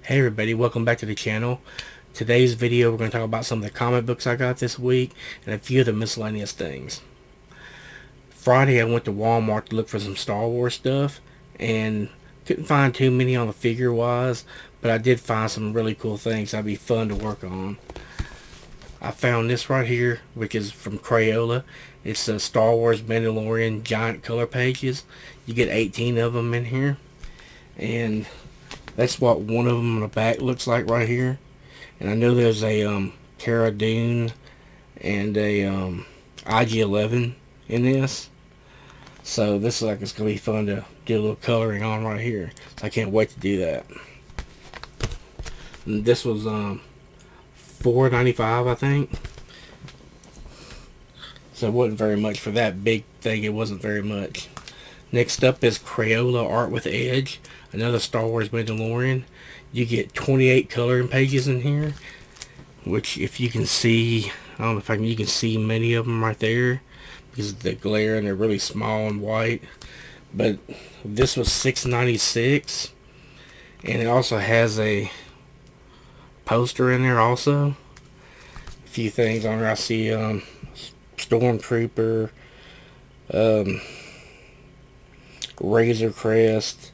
Hey everybody, welcome back to the channel. Today's video we're going to talk about some of the comic books I got this week and a few of the miscellaneous things. Friday I went to Walmart to look for some Star Wars stuff and couldn't find too many on the figure wise, but I did find some really cool things that'd be fun to work on. I found this right here, which is from Crayola. It's a Star Wars Mandalorian giant color pages. You get 18 of them in here, and that's what one of them on the back looks like right here. And I know there's a Cara Dune and a IG-11 in this. So this is like it's going to be fun to do a little coloring on right here. So I can't wait to do that. And this was $4.95 I think. So it wasn't very much for that big thing. It wasn't very much. Next up is Crayola Art with Edge, another Star Wars Mandalorian. You get 28 coloring pages in here, which if you can see, I don't know if you can see many of them right there because of the glare and they're really small and white. But this was $6.96, and it also has a poster in there also. A few things on there. I see Stormtrooper, Razor Crest,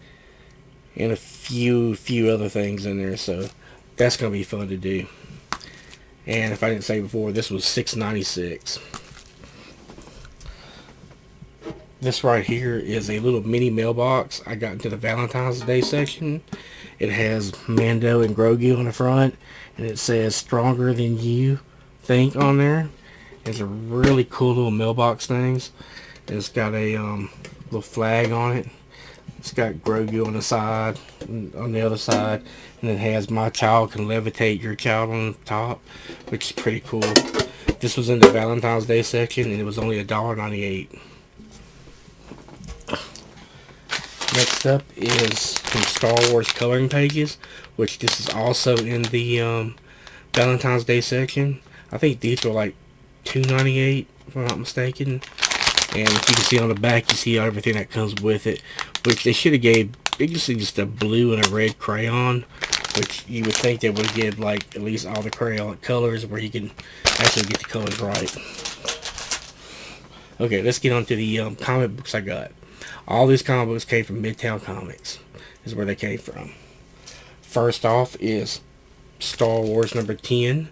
and a few other things in there, so that's gonna be fun to do. And if I didn't say before, this was $6.96. This right here is a little mini mailbox I got into the Valentine's Day section. It has Mando and Grogu on the front, and it says "Stronger Than You Think" on there. It's a really cool little mailbox things. It's got a little flag on it. It's got Grogu on the side, on the other side, and it has "My child can levitate your child" on the top, which is pretty cool. This was in the Valentine's Day section, and it was only $1.98. Next up is some Star Wars coloring pages, which this is also in the Valentine's Day section. I think these were like $2.98 if I'm not mistaken. And if you can see on the back, you see everything that comes with it, which they should have gave just a blue and a red crayon, which you would think they would give like at least all the crayon colors where you can actually get the colors right. Okay, let's get on to the comic books I got. All these comic books came from Midtown Comics, is where they came from. First off is Star Wars number 10,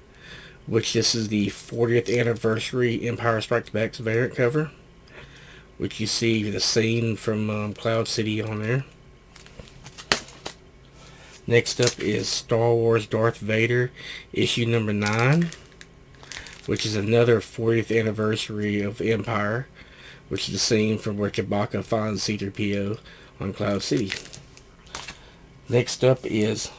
which this is the 40th anniversary Empire Strikes Back's variant cover, which you see the scene from Cloud City on there. Next up is Star Wars Darth Vader issue number 9, which is another 40th anniversary of Empire, which is the scene from where Chewbacca finds C-3PO on Cloud City. Next up is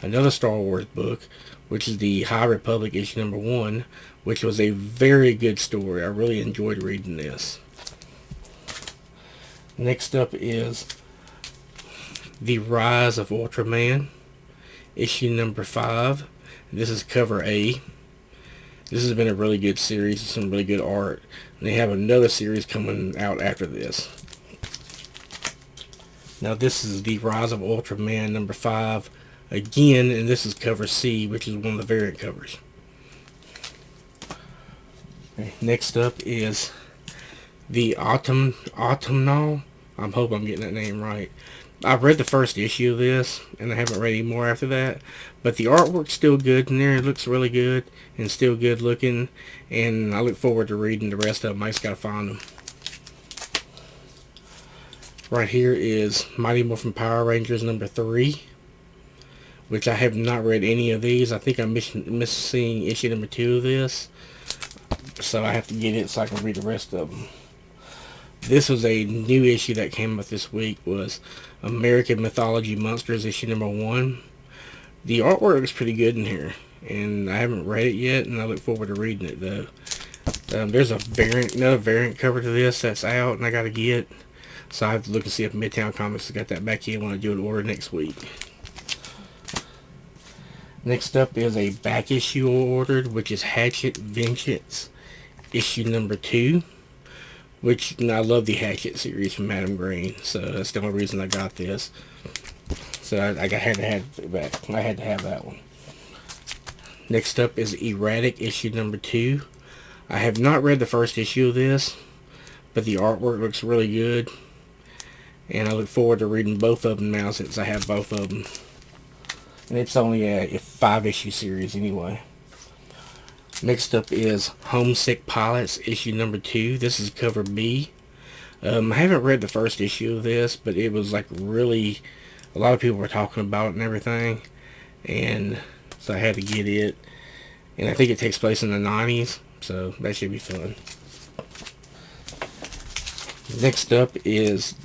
another Star Wars book, which is the High Republic issue number 1, which was a very good story. I really enjoyed reading this. Next up is The Rise of Ultraman, issue number 5. This is cover A. This has been a really good series, some really good art. And they have another series coming out after this. Now this is The Rise of Ultraman number 5 again, and this is cover C, which is one of the variant covers. Okay, next up is the Autumnal. I hope I'm getting that name right. I've read the first issue of this, and I haven't read any more after that. But the artwork's still good in there. It looks really good and still good looking. And I look forward to reading the rest of them. I just gotta find them. Right here is Mighty Morphin Power Rangers number 3, which I have not read any of these. I think I'm missing issue number 2 of this. So I have to get it so I can read the rest of them. This was a new issue that came out this week, was American Mythology Monsters issue number 1. The artwork looks pretty good in here, and I haven't read it yet, and I look forward to reading it though. There's another variant cover to this that's out, and I gotta get. So I have to look and see if Midtown Comics has got that back in when I do an order next week. Next up is a back issue ordered, which is Hatchet Vengeance issue number 2. Which, I love the Hatchet series from Madam Green, so that's the only reason I got this. So I had to have it back. I had to have that one. Next up is Erratic issue number 2. I have not read the first issue of this, but the artwork looks really good, and I look forward to reading both of them now since I have both of them. And it's only a 5-issue series anyway. Next up is Homesick Pilots issue number 2. This is cover B. I haven't read the first issue of this, but it was like really, a lot of people were talking about it and everything, and so I had to get it. And I think it takes place in the 90s, so that should be fun. Next up is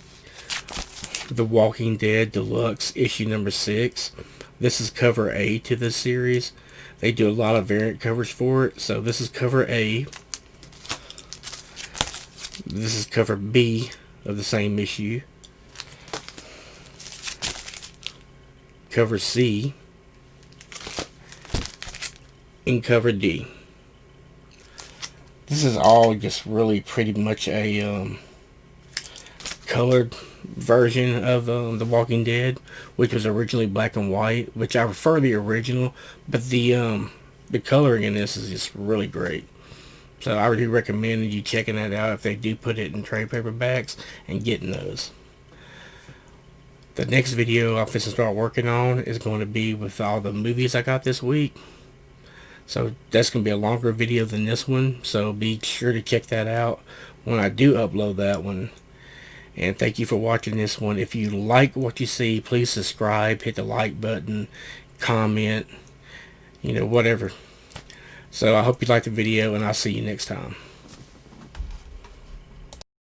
The Walking Dead Deluxe issue number 6. This is cover A to this series. They do a lot of variant covers for it, so this is cover A. This is cover B of the same issue. Cover C. And cover D. This is all just really pretty much a colored version of The Walking Dead, which was originally black and white, which I prefer the original, but the coloring in this is just really great. So I really recommend you checking that out if they do put it in trade paperbacks and getting those. The next video I'm going to start working on is going to be with all the movies I got this week. So that's going to be a longer video than this one, so be sure to check that out when I do upload that one. And thank you for watching this one. If you like what you see, please subscribe, hit the like button, comment, whatever. So I hope you liked the video, and I'll see you next time.